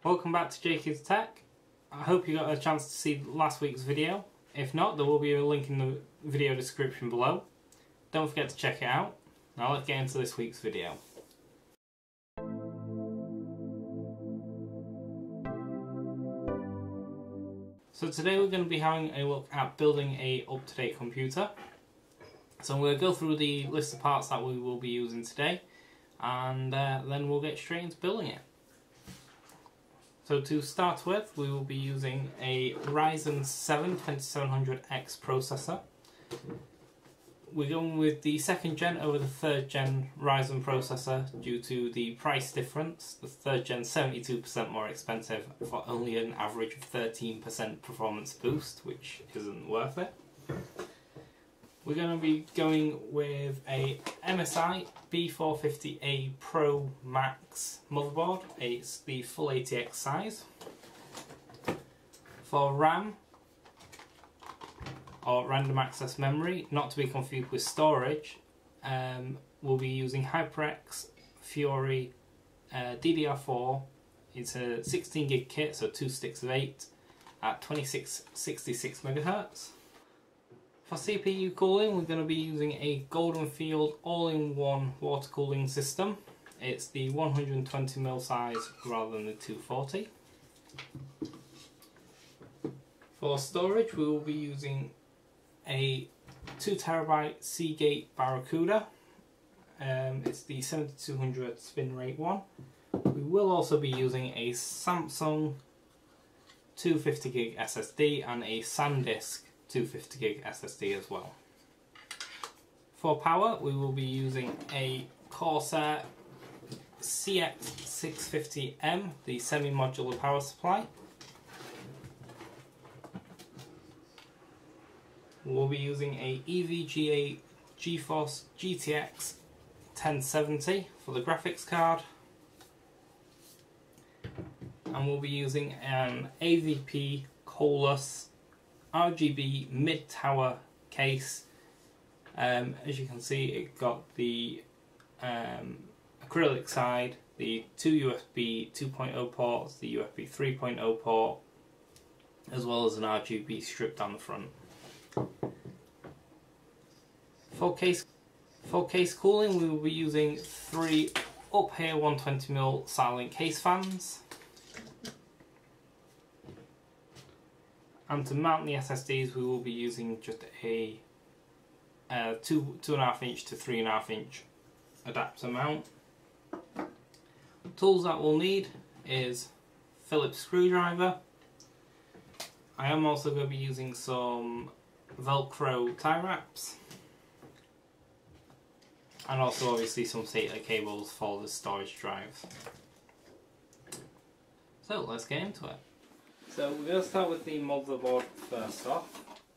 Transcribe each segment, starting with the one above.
Welcome back to JK's Tech. I hope you got a chance to see last week's video. If not, there will be a link in the video description below. Don't forget to check it out. Now let's get into this week's video. So today we're going to be having a look at building a up-to-date computer. So I'm going to go through the list of parts that we will be using today, and then we'll get straight into building it. So to start with, we will be using a Ryzen 7 2700X processor. We're going with the 2nd gen over the 3rd gen Ryzen processor due to the price difference. The 3rd gen 72% more expensive for only an average of 13% performance boost, which isn't worth it. We're going to be going with a MSI B450A Pro Max motherboard. It's the full ATX size. For RAM, or random access memory, not to be confused with storage, we'll be using HyperX Fury DDR4. It's a 16 gig kit, so 2 sticks of 8 at 2666 MHz. For CPU cooling, we're going to be using a Golden Field all-in-one water cooling system. It's the 120mm size rather than the 240. For storage, we will be using a 2TB Seagate Barracuda. It's the 7200 spin rate one. We will also be using a Samsung 250GB SSD and a SanDisk 250GB SSD as well. For power, we will be using a Corsair CX650M, the semi-modular power supply. We'll be using a EVGA GeForce GTX 1070 for the graphics card. And we'll be using an AVP Colus RGB mid-tower case. As you can see, it got the acrylic side, the 2 USB 2.0 ports, the USB 3.0 port, as well as an RGB strip down the front. For case cooling, we will be using 3 up here 120mm silent case fans. And to mount the SSDs, we will be using just a 2.5 inch to 3.5 inch adapter mount. Tools that we'll need is Phillips screwdriver. I am also going to be using some Velcro tie wraps, and also obviously some SATA cables for the storage drives. So let's get into it. So we're going to start with the motherboard first off.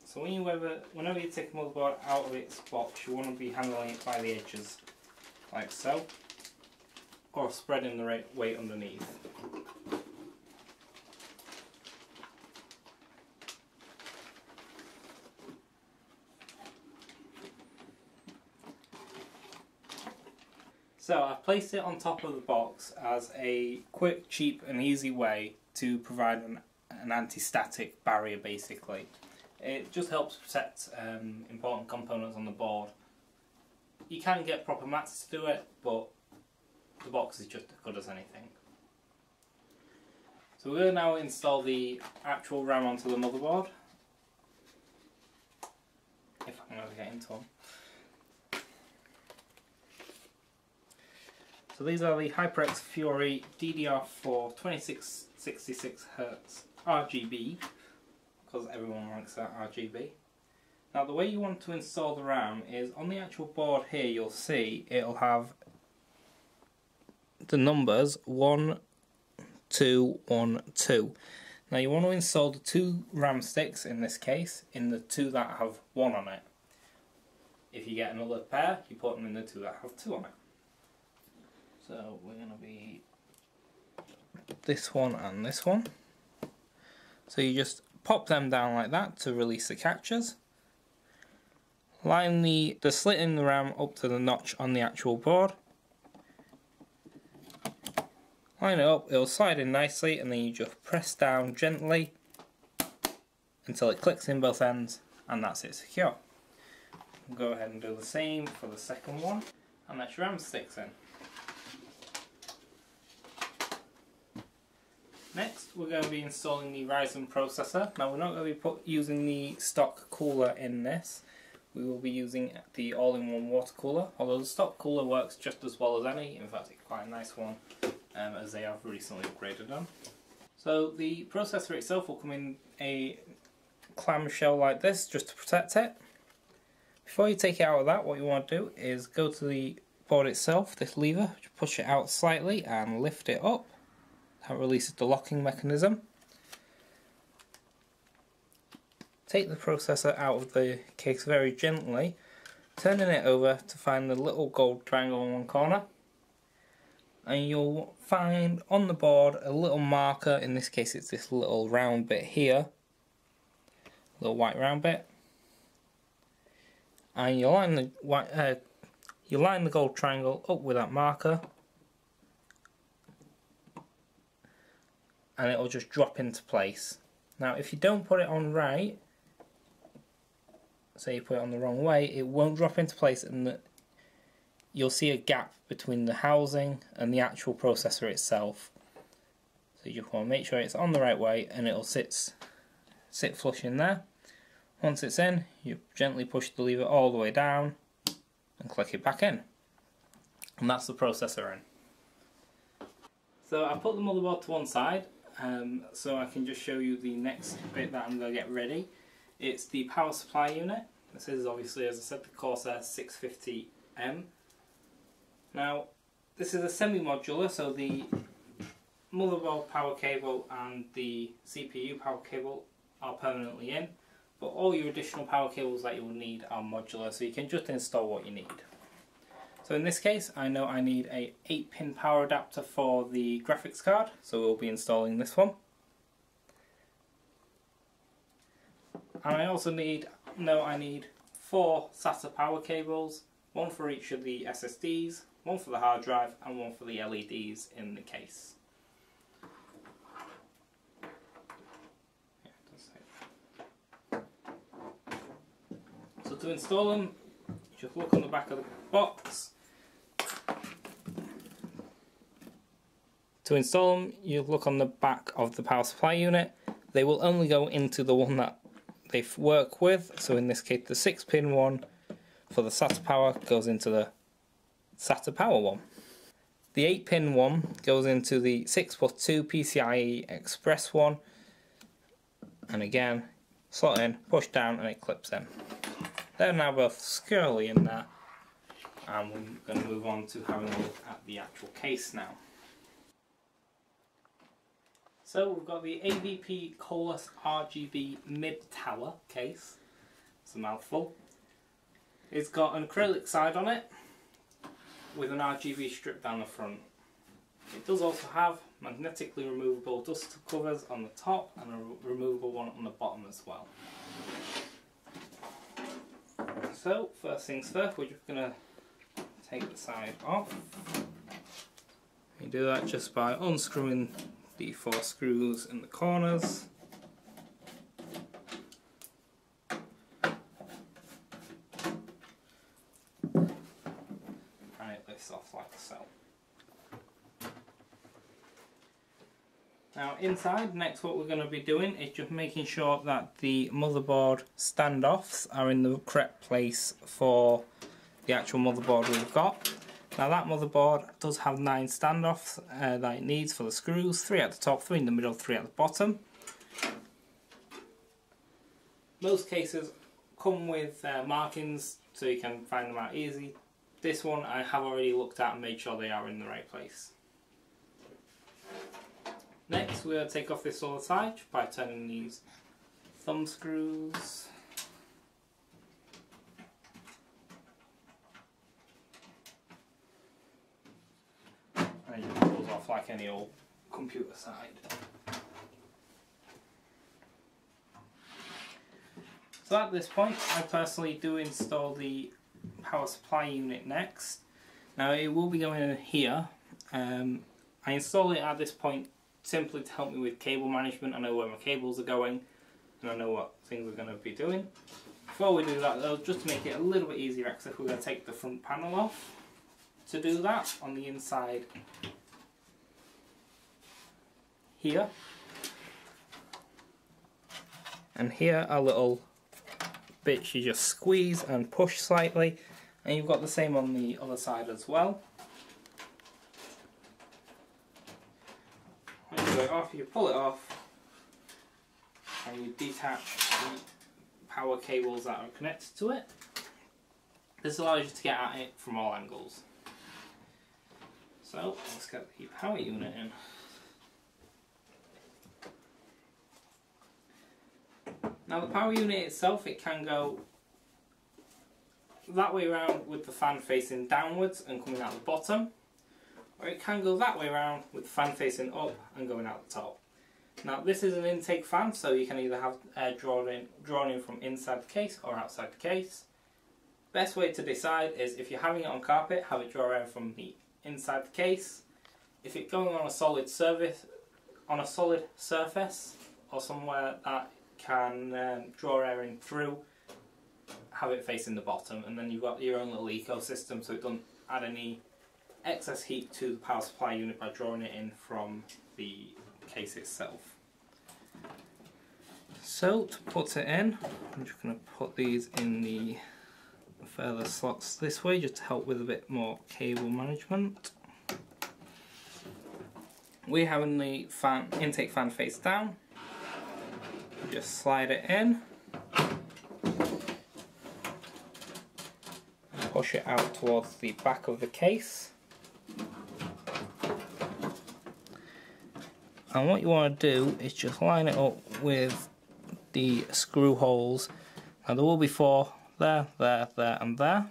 So whenever you take a motherboard out of its box, you want to be handling it by the edges, like so, or spreading the weight underneath. So I've placed it on top of the box as a quick, cheap and easy way to provide an anti-static barrier basically. It just helps protect important components on the board. You can get proper mats to do it, but the box is just as good as anything. So we're going to now install the actual RAM onto the motherboard, if I can ever get into them. So these are the HyperX Fury DDR4 2666Hz RGB, because everyone likes that RGB. Now the way you want to install the RAM is on the actual board here. You'll see it'll have the numbers 1, 2, 1, 2. Now you want to install the 2 RAM sticks in this case in the 2 that have 1 on it. If you get another pair, you put them in the 2 that have 2 on it. So we're going to be this one and this one. So you just pop them down like that to release the catches. Line the slit in the RAM up to the notch on the actual board. line it up, it'll slide in nicely, and then you just press down gently until it clicks in both ends, and that's it secure. We'll go ahead and do the same for the second one, and that's your RAM sticks in. Next, we're going to be installing the Ryzen processor. Now, we're not going to be using the stock cooler in this. We will be using the all-in-one water cooler, although the stock cooler works just as well as any. In fact, it's quite a nice one, as they have recently upgraded them. So the processor itself will come in a clamshell like this, just to protect it. Before you take it out of that, what you want to do is go to the board itself, this lever, push it out slightly and lift it up. That releases the locking mechanism. Take the processor out of the case very gently, turning it over to find the little gold triangle in one corner, and you'll find on the board a little marker. In this case it's this little round bit here, little white round bit, and you line the gold triangle up with that marker, and it will just drop into place. Now if you don't put it on right, say you put it on the wrong way, it won't drop into place, and you'll see a gap between the housing and the actual processor itself. So you just want to make sure it's on the right way, and it'll sit flush in there. Once it's in, you gently push the lever all the way down and click it back in, and that's the processor in. So I put the motherboard to one side, so I can just show you the next bit that I'm going to get ready. It's the power supply unit. This is obviously, as I said, the Corsair 650M. Now, this is a semi-modular, so the motherboard power cable and the CPU power cable are permanently in, but all your additional power cables that you will need are modular, so you can just install what you need. So in this case, I know I need a 8-pin power adapter for the graphics card, so we'll be installing this one. And I also need 4 SATA power cables, one for each of the SSDs, one for the hard drive, and one for the LEDs in the case. So to install them, just look on the back of the box. To install them, you look on the back of the power supply unit. They will only go into the one that they work with, so in this case the 6-pin one for the SATA power goes into the SATA power one. The 8-pin one goes into the 6+2 PCIe Express one, and again, slot in, push down, and it clips in. They're now both securely in there, and we're going to move on to having a look at the actual case now. So we've got the AVP Colorless RGB mid-tower case. It's a mouthful. It's got an acrylic side on it with an RGB strip down the front. It does also have magnetically removable dust covers on the top and a removable one on the bottom as well. So first things first, we're just going to take the side off. You do that just by unscrewing the 4 screws in the corners. And it lifts off like so. Now inside, next what we're going to be doing is just making sure that the motherboard standoffs are in the correct place for the actual motherboard we've got. Now that motherboard does have 9 standoffs that it needs for the screws, 3 at the top, 3 in the middle, 3 at the bottom. Most cases come with markings so you can find them out easy. This one I have already looked at and made sure they are in the right place. Next we're going to take off this other side by turning these thumb screws. And it pulls off like any old computer side. So at this point I personally do install the power supply unit next. Now it will be going in here. I install it at this point simply to help me with cable management. I know where my cables are going and I know what things we're going to be doing. Before we do that though, just to make it a little bit easier access, we're going to take the front panel off. To do that, on the inside here, and here are little bits you just squeeze and push slightly, and you've got the same on the other side as well. When you go it off, you pull it off and you detach the power cables that are connected to it. This allows you to get at it from all angles. So let's get the power unit in. Now the power unit itself, it can go that way around with the fan facing downwards and coming out the bottom, or it can go that way around with the fan facing up and going out the top. Now this is an intake fan, so you can either have air drawn in from inside the case or outside the case. Best way to decide is if you're having it on carpet, have it draw air from the inside the case. If it's going on a solid surface or somewhere that can draw air in through, have it facing the bottom, and then you've got your own little ecosystem so it doesn't add any excess heat to the power supply unit by drawing it in from the case itself. So to put it in, I'm just going to put these in the further slots this way just to help with a bit more cable management. We're having the intake fan face down. Just slide it in and push it out towards the back of the case. And what you want to do is just line it up with the screw holes. Now there will be 4 there, there, there and there.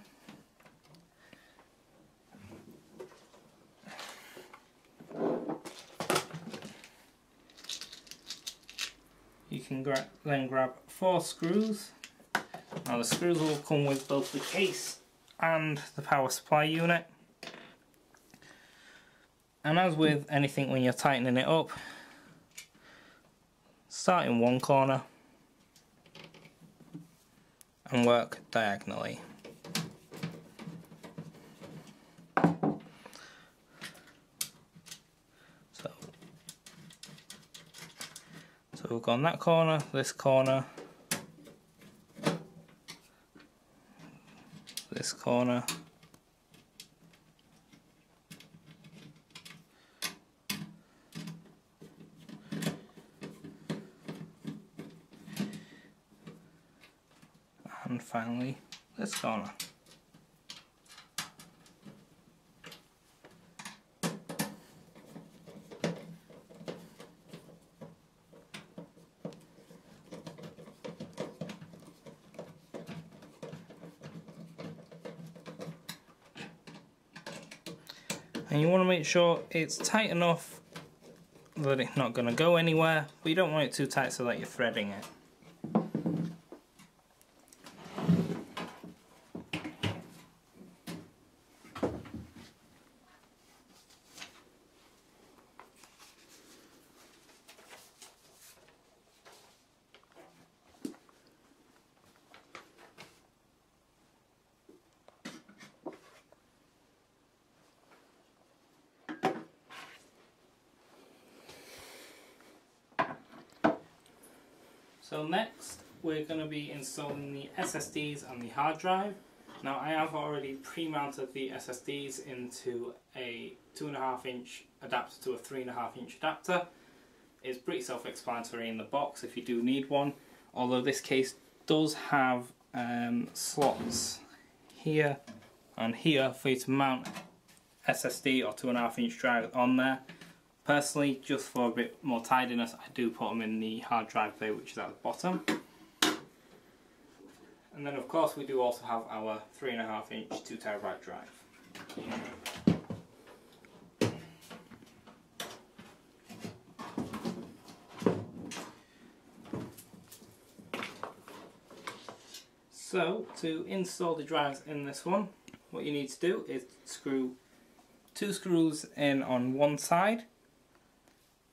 You can then grab 4 screws. Now the screws will come with both the case and the power supply unit. And as with anything when you're tightening it up, start in one corner and work diagonally. So we've gone that corner, this corner, this corner, and finally this corner. And you want to make sure it's tight enough that it's not going to go anywhere, but you don't want it too tight so that you're threading it. So next we're going to be installing the SSDs and the hard drive. Now I have already pre-mounted the SSDs into a 2.5 inch adapter to a 3.5 inch adapter. It's pretty self-explanatory in the box if you do need one, although this case does have slots here and here for you to mount SSD or 2.5 inch drive on there. Personally, just for a bit more tidiness, I do put them in the hard drive bay, which is at the bottom. And then of course we do also have our 3.5 inch 2TB drive. So to install the drives in this one, what you need to do is screw 2 screws in on one side.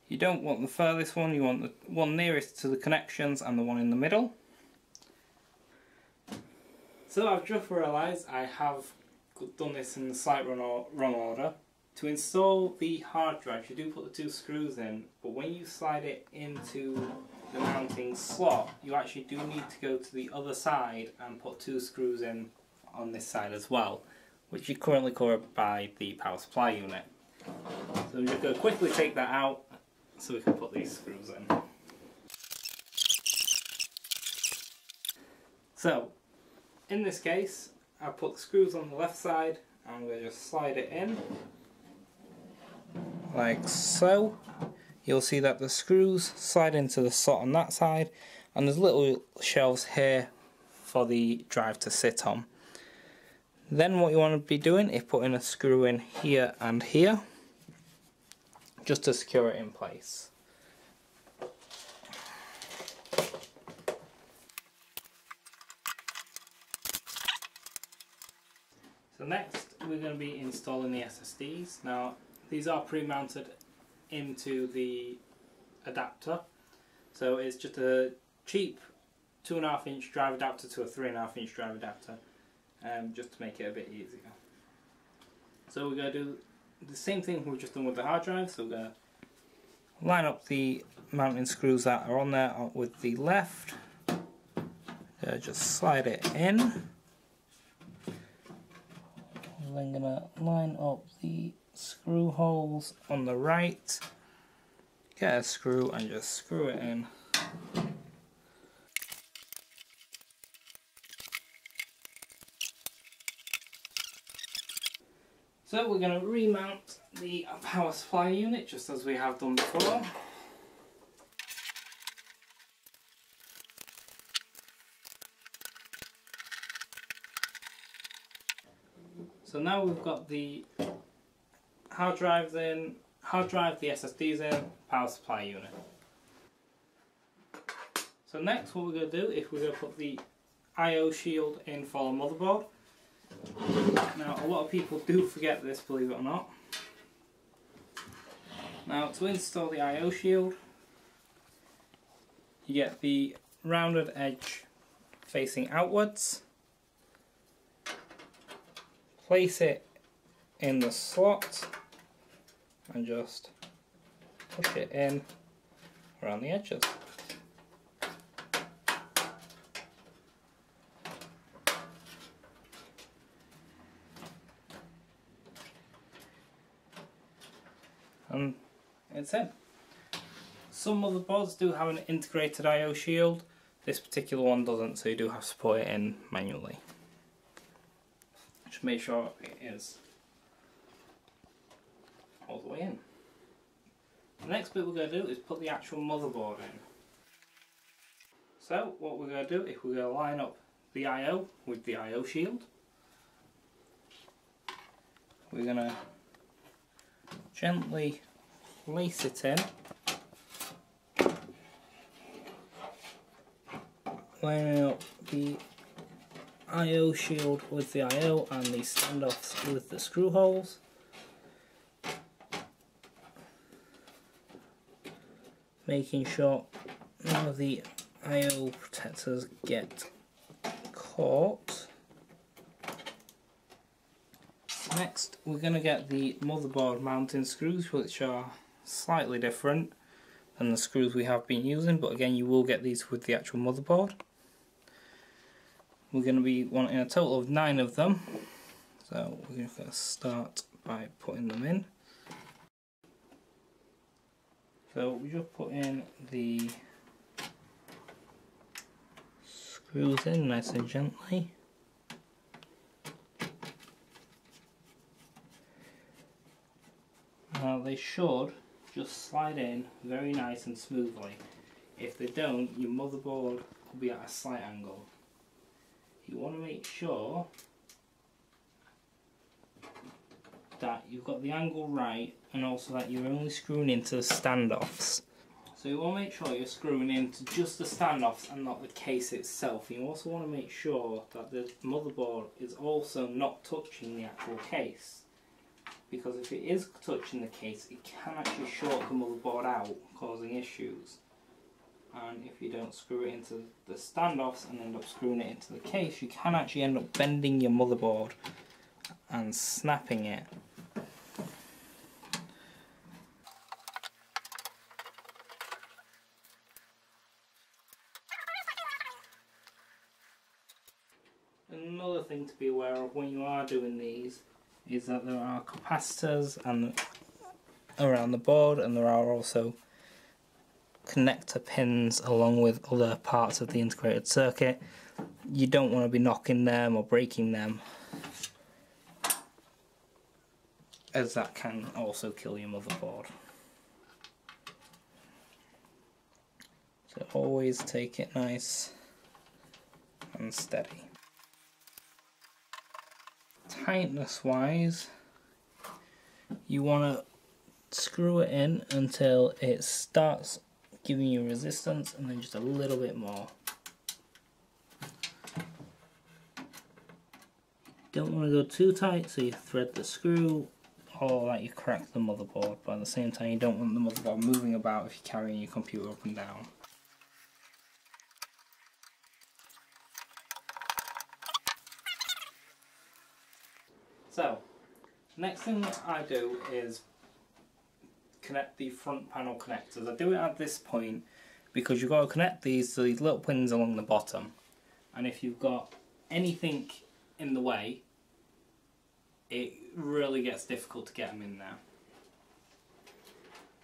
You don't want the furthest one, you want the one nearest to the connections and the one in the middle. So I've just realised I have done this in the slight wrong order. To install the hard drive you do put the 2 screws in, but when you slide it into the mounting slot you actually do need to go to the other side and put 2 screws in on this side as well, which is currently covered by the power supply unit. So I'm just going to quickly take that out so we can put these screws in. So in this case I put the screws on the left side and I'm going to just slide it in like so. You'll see that the screws slide into the slot on that side and there's little shelves here for the drive to sit on. Then what you want to be doing is putting a screw in here and here just to secure it in place. So next we're going to be installing the SSDs. Now these are pre-mounted into the adapter, so it's just a cheap 2.5 inch drive adapter to a 3.5 inch drive adapter, just to make it a bit easier. So we're going to do the same thing we've just done with the hard drive. So we're going to line up the mounting screws that are on there with the left, just slide it in, and then going to line up the screw holes on the right, get a screw and just screw it in. So we're going to remount the power supply unit just as we have done before. So now we've got the hard drive, the SSDs in, power supply unit. So next what we're going to do is we're going to put the I/O shield in for the motherboard. Now a lot of people do forget this, believe it or not. Now to install the I/O shield you get the rounded edge facing outwards, place it in the slot and just push it in around the edges. And it's in. Some motherboards do have an integrated I/O shield. This particular one doesn't, so you do have to put it in manually. Just make sure it is all the way in. The next bit we're going to do is put the actual motherboard in. So what we're going to do is we're going to line up the I/O with the I/O shield. We're going to gently place it in, lining up the I/O shield with the I/O and the standoffs with the screw holes. Making sure none of the I/O protectors get caught. Next we're going to get the motherboard mounting screws, which are slightly different than the screws we have been using, but again you will get these with the actual motherboard. We're going to be wanting a total of 9 of them, so we're going to start by putting them in. So we just put in the screws in nice and gently. Now they should just slide in very nice and smoothly. If they don't, your motherboard will be at a slight angle. You want to make sure that you've got the angle right, and also that you're only screwing into the standoffs. So you want to make sure you're screwing into just the standoffs and not the case itself. You also want to make sure that the motherboard is also not touching the actual case. because if it is touching the case, it can actually short the motherboard out, causing issues. And if you don't screw it into the standoffs and end up screwing it into the case, you can actually end up bending your motherboard and snapping it. Another thing to be aware of when you are doing these is that there are capacitors around the board, and there are also connector pins along with other parts of the integrated circuit. You don't want to be knocking them or breaking them, as that can also kill your motherboard. So always take it nice and steady. Tightness wise, you want to screw it in until it starts giving you resistance, and then just a little bit more. Don't want to go too tight so you thread the screw or that you crack the motherboard, but at the same time you don't want the motherboard moving about if you're carrying your computer up and down. So, next thing that I do is connect the front panel connectors. I do it at this point because you've got to connect these to these little pins along the bottom, and if you've got anything in the way, it really gets difficult to get them in there.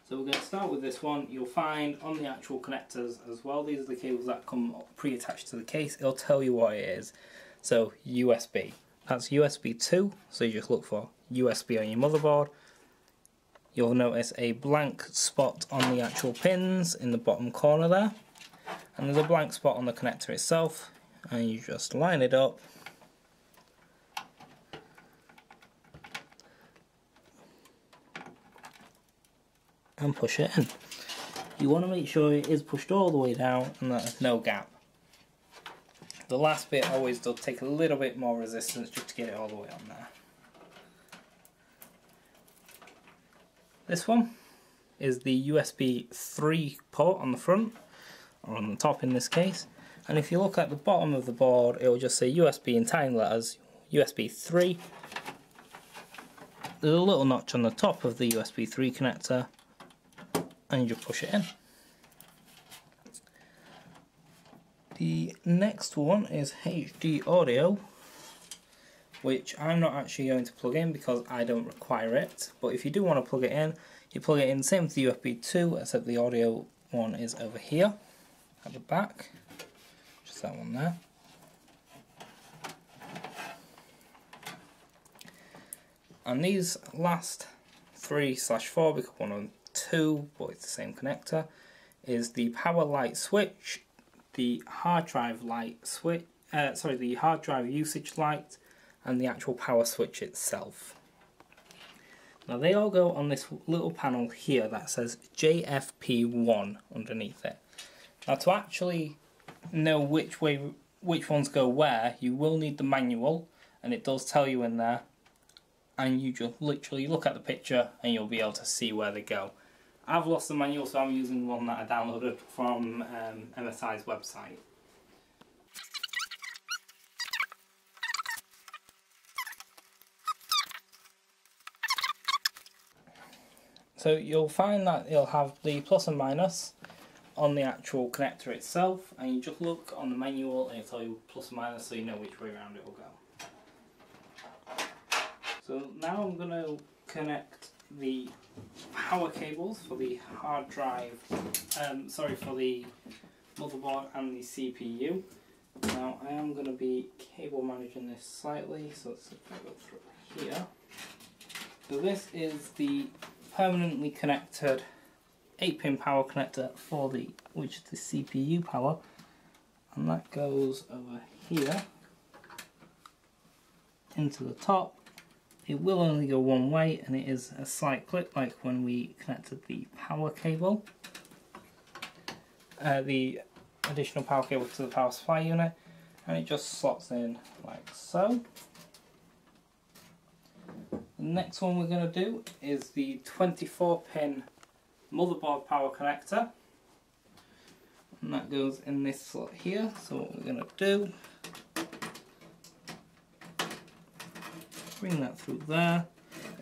So we're going to start with this one. You'll find on the actual connectors as well, these are the cables that come pre-attached to the case. It'll tell you what it is. So USB, that's USB 2, so you just look for USB on your motherboard. You'll notice a blank spot on the actual pins in the bottom corner there, and there's a blank spot on the connector itself, and you just line it up and push it in. You want to make sure it is pushed all the way down and that there's no gap. The last bit always does take a little bit more resistance just to get it all the way on there. This one is the USB 3 port on the front, or on the top in this case, and if you look at the bottom of the board, it will just say USB in tiny letters, USB 3. There's a little notch on the top of the USB 3 connector, and you just push it in. The next one is HD audio, which I'm not actually going to plug in because I don't require it, but if you do want to plug it in, you plug it in same with the USB 2, except the audio one is over here at the back, just that one there. And these last 3/4, because one and 2, but it's the same connector, is the power light switch, the hard drive light switch, the hard drive usage light, and the actual power switch itself. Now they all go on this little panel here that says JFP1 underneath it. Now to actually know which ones go where, you will need the manual, and it does tell you in there, and you just literally look at the picture and you'll be able to see where they go. I've lost the manual, so I'm using one that I downloaded from MSI's website. So you'll find that it'll have the plus and minus on the actual connector itself, and you just look on the manual and it'll tell you plus and minus so you know which way around it will go. So now I'm going to connect the power cables for the hard drive, for the motherboard and the CPU. Now I am going to be cable managing this slightly, so let's go through here. So this is the permanently connected 8-pin power connector for which is the CPU power, and that goes over here into the top. It will only go one way, and it is a slight clip like when we connected the power cable, the additional power cable to the power supply unit, and it just slots in like so. The next one we're going to do is the 24-pin motherboard power connector. And that goes in this slot here. So what we're going to do, bring that through there.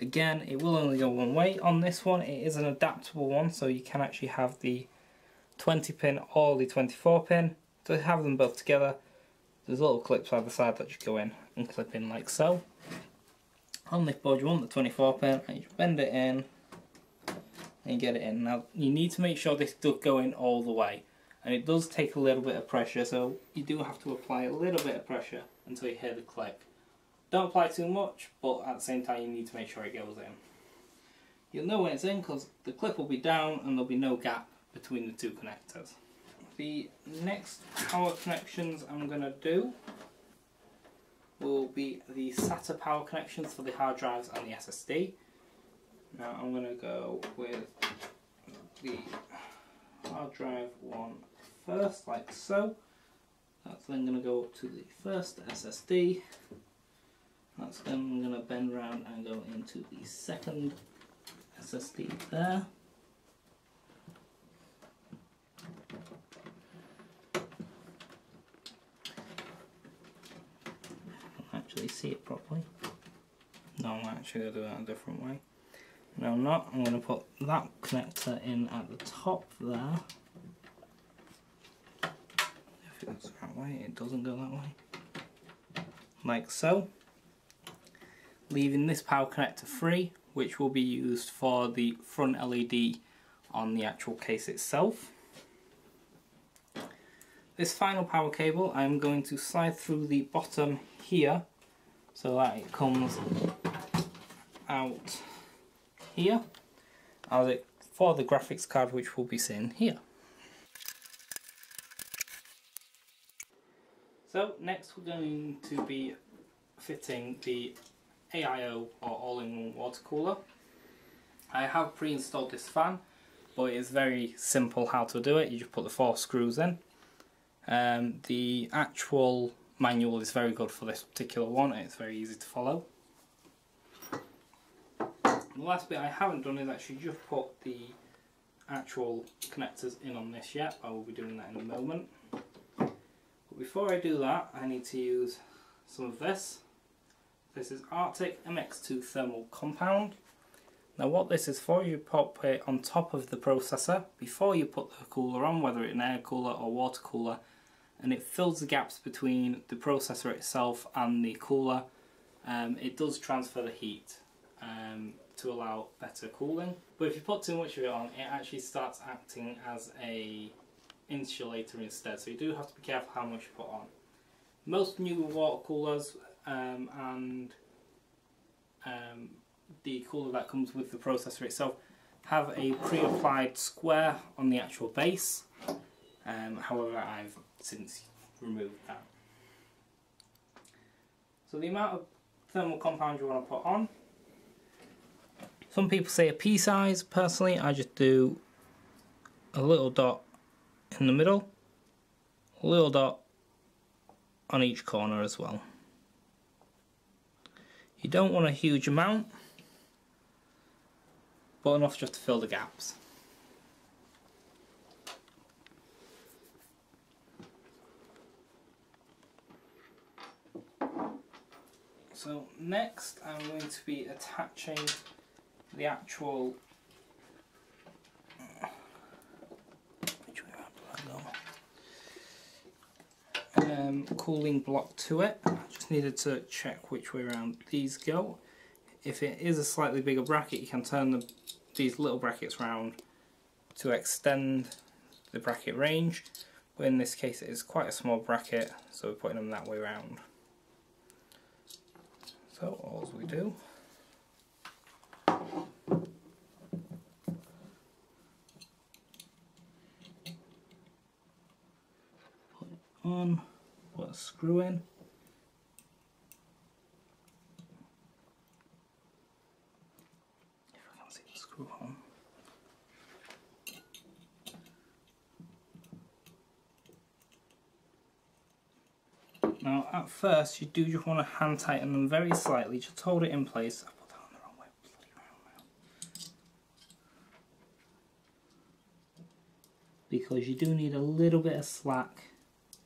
Again, it will only go one way. On this one, it is an adaptable one, so you can actually have the 20-pin or the 24-pin. To have them both together, there's little clips either side that you go in and clip in like so. On this board, you want the 24-pin, and you bend it in and you get it in. Now, you need to make sure this does go in all the way, and it does take a little bit of pressure, so you do have to apply a little bit of pressure until you hear the click. Don't apply too much, but at the same time you need to make sure it goes in. You'll know when it's in because the clip will be down and there'll be no gap between the two connectors. The next power connections I'm going to do will be the SATA power connections for the hard drives and the SSD. Now I'm going to go with the hard drive one first, like so. That's then going to go up to the first SSD. That's then I'm going to bend around and go into the second SSD there. Actually see it properly. No, I'm actually going to do it a different way. No, I'm not. I'm going to put that connector in at the top there. If it goes that way, it doesn't go that way. Like so. Leaving this power connector free, which will be used for the front LED on the actual case itself. This final power cable I'm going to slide through the bottom here so that it comes out here as it for the graphics card, which will be seen here. So next we're going to be fitting the AIO or all-in-one water cooler. I have pre-installed this fan, but it is very simple how to do it. You just put the 4 screws in. The actual manual is very good for this particular one. It's very easy to follow. The last bit I haven't done is actually just put the actual connectors in on this yet. I will be doing that in a moment. But before I do that, I need to use some of this. This is Arctic MX2 thermal compound. Now what this is for, you pop it on top of the processor before you put the cooler on, whether it's an air cooler or water cooler, and it fills the gaps between the processor itself and the cooler. It does transfer the heat to allow better cooling, but if you put too much of it on, it actually starts acting as a insulator instead, so you do have to be careful how much you put on. Most new water coolers and the cooler that comes with the processor itself have a pre-applied square on the actual base. However, I've since removed that. So the amount of thermal compound you want to put on, some people say a pea size. Personally, I just do a little dot in the middle, a little dot on each corner as well. You don't want a huge amount, but enough just to fill the gaps. So next I'm going to be attaching the actual cooling block to it. I just needed to check which way around these go. If it is a slightly bigger bracket, you can turn these little brackets round to extend the bracket range, but in this case it is quite a small bracket, so we're putting them that way round. So all we do, put it on, put a screw in, if I can see the screw on. Now at first you do just want to hand tighten them very slightly, just hold it in place. I put that on the wrong way. because you do need a little bit of slack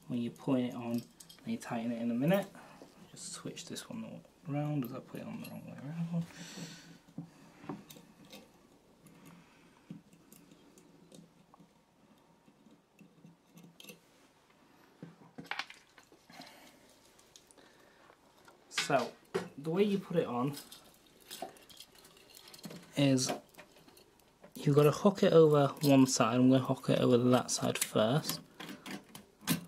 when you're putting it on and you tighten it in a minute. Just switch this one around as I put it on the wrong way around. So, the way you put it on is you've got to hook it over one side. I'm going to hook it over that side first. If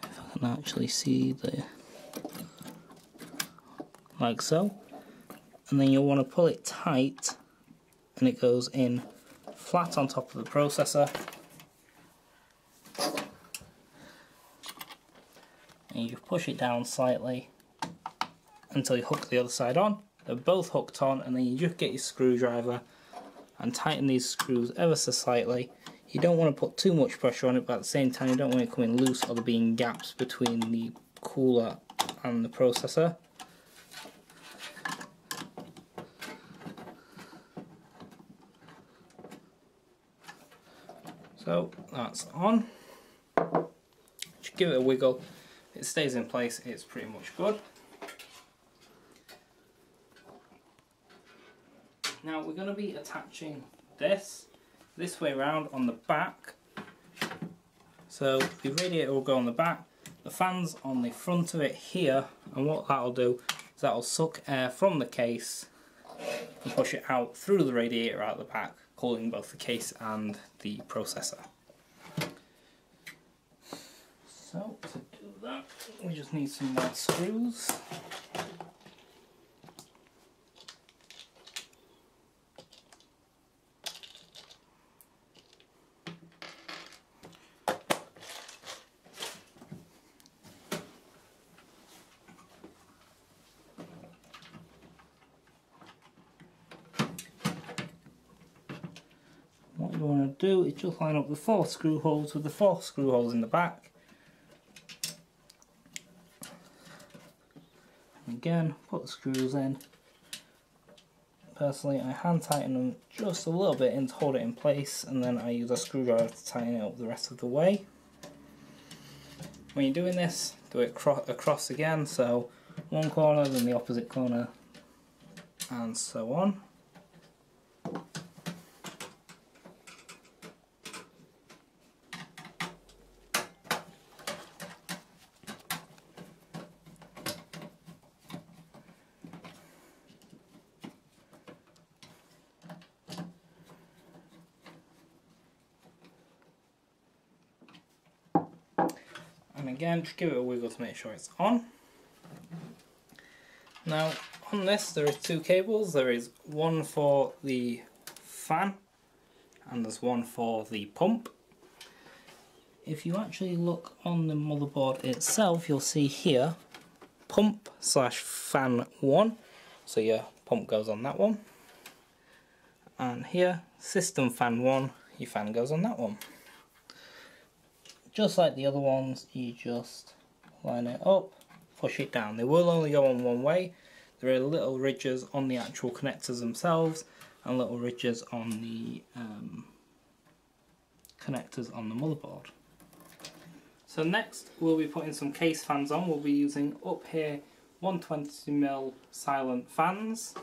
I can actually see like so. And then you'll want to pull it tight and it goes in flat on top of the processor. And you push it down slightly until you hook the other side on. They're both hooked on, and then you just get your screwdriver and tighten these screws ever so slightly. You don't want to put too much pressure on it, but at the same time you don't want it coming loose or there being gaps between the cooler and the processor. So that's on. Just give it a wiggle. If it stays in place, it's pretty much good. Now we're going to be attaching this way around on the back. So the radiator will go on the back, the fan's on the front of it here, and what that'll do is that'll suck air from the case and push it out through the radiator out the back, cooling both the case and the processor. So to do that, we just need some more screws. What you want to do is just line up the 4 screw holes with the 4 screw holes in the back. And again, put the screws in. Personally, I hand tighten them just a little bit in to hold it in place, and then I use a screwdriver to tighten it up the rest of the way. When you're doing this, do it across again, so one corner, then the opposite corner, and so on. And again, just give it a wiggle to make sure it's on. Now on this there is 2 cables. There is one for the fan and there's one for the pump. If you actually look on the motherboard itself, you'll see here pump/fan 1, so your pump goes on that one, and here system fan 1, your fan goes on that one. Just like the other ones, you just line it up, push it down. They will only go on one way. There are little ridges on the actual connectors themselves and little ridges on the connectors on the motherboard. So next we'll be putting some case fans on. We'll be using up here 120mm silent fans.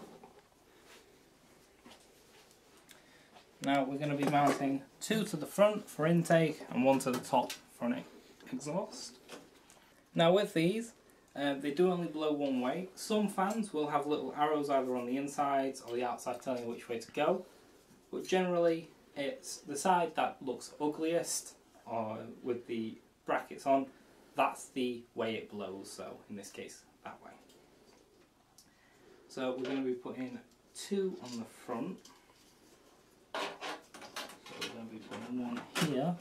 Now we're going to be mounting 2 to the front for intake and 1 to the top for an exhaust. Now with these, they do only blow one way. Some fans will have little arrows either on the insides or the outside telling you which way to go, but generally it's the side that looks ugliest, or with the brackets on, that's the way it blows, so in this case that way. So we're going to be putting 2 on the front. We're going to be putting 1 here.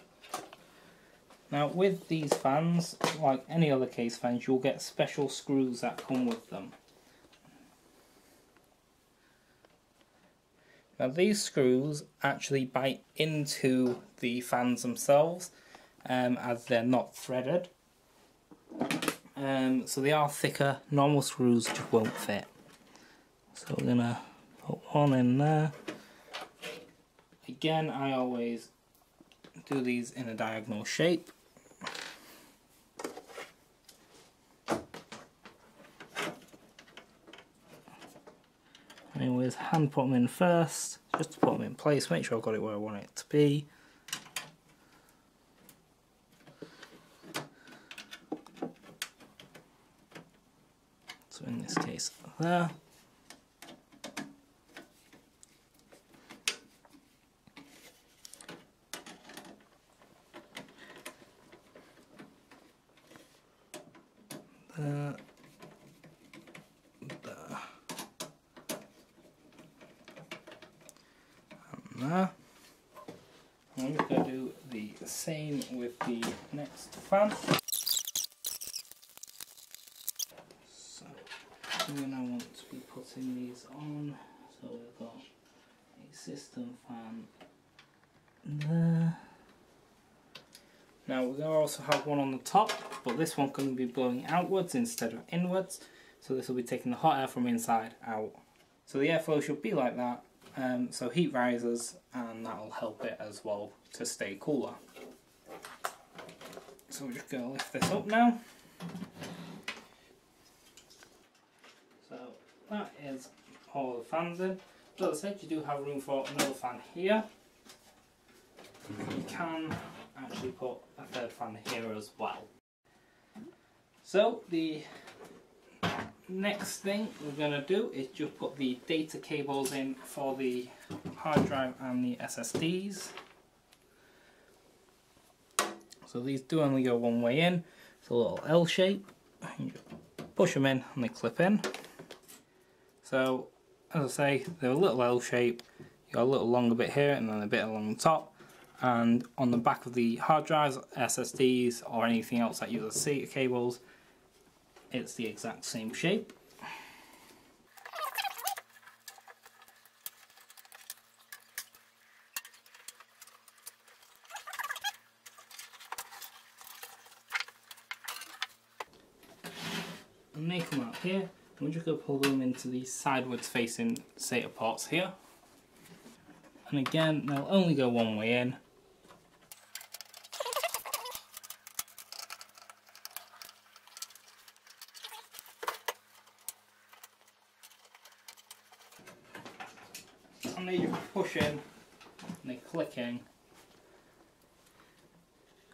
Now with these fans, like any other case fans, you'll get special screws that come with them. Now these screws actually bite into the fans themselves, as they're not threaded. So they are thicker, normal screws just won't fit. So we're going to put 1 in there. again, I always do these in a diagonal shape. I always hand put them in first, just to put them in place, make sure I've got it where I want it to be. So in this case, there. There. There. And there. I'm just going to do the same with the next fan. So we now want to be putting these on. So we've got a system fan there. Now we're going to also have one on the top, but this one's going to be blowing outwards instead of inwards. So this will be taking the hot air from inside out. So the airflow should be like that. So heat rises, and that will help it as well to stay cooler. So we're just going to lift this up now. So that is all the fans in. But as I said, you do have room for another fan here. You can actually put a third fan here as well. So the next thing we're going to do is just put the data cables in for the hard drive and the SSDs. So these do only go one way in. It's a little L shape. You just push them in and they clip in. So as I say, they're a little L shape. You got a little longer bit here and then a bit along the top. And on the back of the hard drives, SSDs or anything else that uses SATA cables, it's the exact same shape. And they come out here, and we're just going to pull them into these sideways facing SATA ports here. And again, they'll only go one way in. And they just push in, and they click in.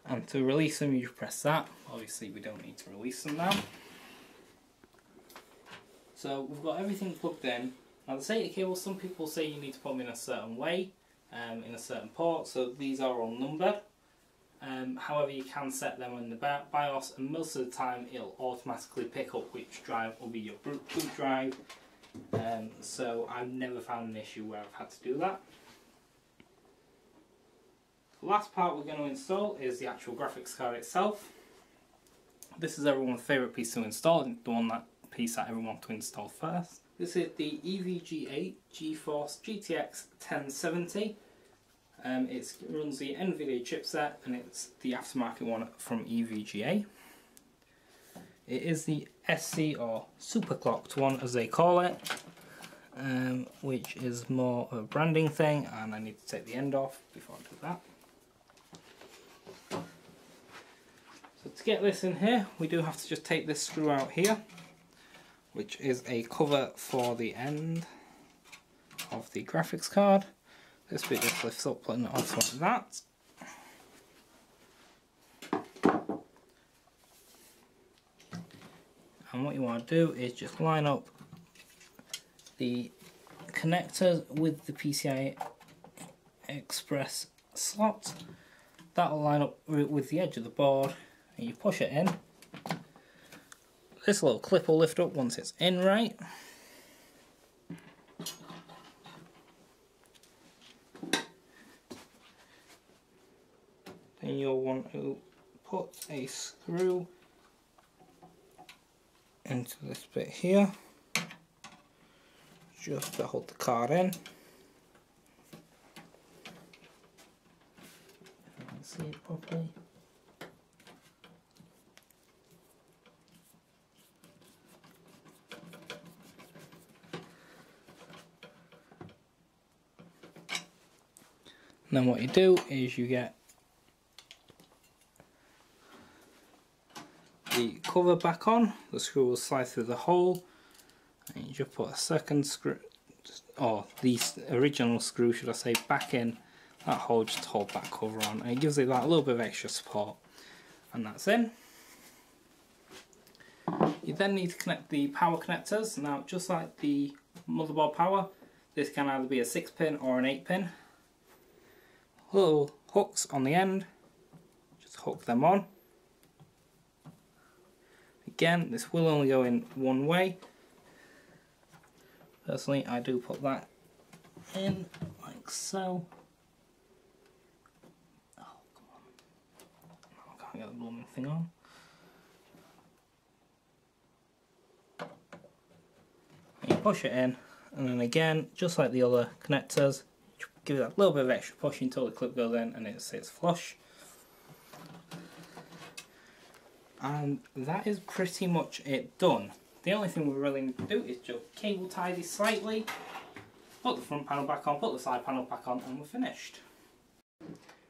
And to release them, you just press that. Obviously, we don't need to release them now. So we've got everything plugged in. Now the SATA cables, some people say you need to put them in a certain way, in a certain port, so these are all numbered. However, you can set them in the BIOS, and most of the time it'll automatically pick up which drive will be your boot drive. So I've never found an issue where I've had to do that. The last part we're going to install is the actual graphics card itself. This is everyone's favourite piece to install, the piece that everyone wants to install first. This is the EVGA GeForce GTX 1070. It runs the NVIDIA chipset, and it's the aftermarket one from EVGA. It is the SC or superclocked one, as they call it, which is more of a branding thing, and I need to take the end off before I do that. So to get this in here, we do have to just take this screw out here, which is a cover for the end of the graphics card. This bit just lifts up, putting it off like that. And what you want to do is just line up the connectors with the PCI Express slot. That'll line up with the edge of the board, and you push it in. This little clip will lift up once it's in right. Then you'll want to put a screw into this bit here, just to hold the card in. If I can see it properly. And then what you do is you get the cover back on, the screw will slide through the hole, and you just put a second screw, or the original screw should I say, back in that hole just to hold that cover on, and it gives it that little bit of extra support, and that's in. You then need to connect the power connectors. Now, just like the motherboard power, this can either be a 6-pin or an 8-pin. Little hooks on the end, just hook them on. Again, this will only go in one way. Personally, I do put that in like so. Oh, come on. I can't get the blooming thing on. You push it in, and then again, just like the other connectors, give it that little bit of extra push until the clip goes in and it sits flush. And that is pretty much it done. The only thing we really need to do is just cable tie this slightly, put the front panel back on, put the side panel back on, and we're finished.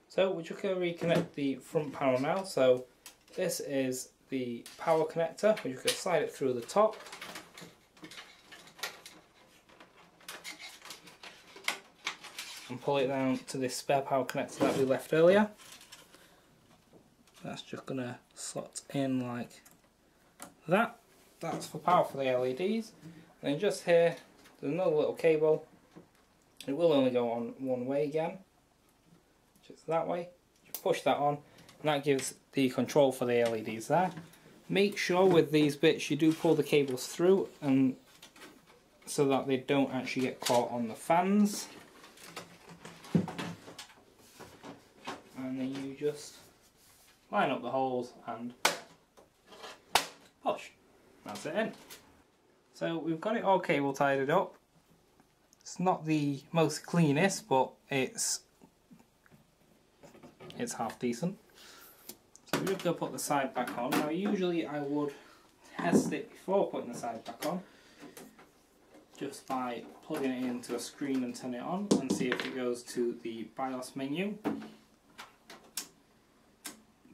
So we're just going to reconnect the front panel now. So this is the power connector. We're just going to slide it through the top. And pull it down to this spare power connector that we left earlier. That's just going to slot in like that. That's for power for the LEDs. And then just here, there's another little cable. It will only go on one way again, just that way. Just push that on, and that gives the control for the LEDs there. Make sure with these bits you do pull the cables through, and so that they don't actually get caught on the fans. And then you just line up the holes and push. That's it in. So we've got it all cable tied up. It's not the most cleanest, but it's half decent. So we're just going to put the side back on. Now usually I would test it before putting the side back on, just by plugging it into a screen and turn it on and see if it goes to the BIOS menu.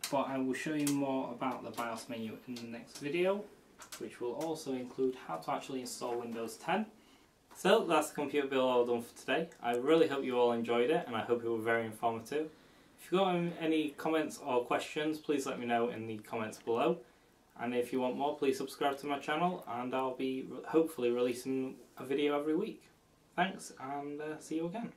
But I will show you more about the BIOS menu in the next video, which will also include how to actually install Windows 10. So that's the computer build all done for today. I really hope you all enjoyed it, and I hope it was very informative. If you've got any comments or questions, please let me know in the comments below. And if you want more, please subscribe to my channel, and I'll be hopefully releasing a video every week. Thanks, and see you again.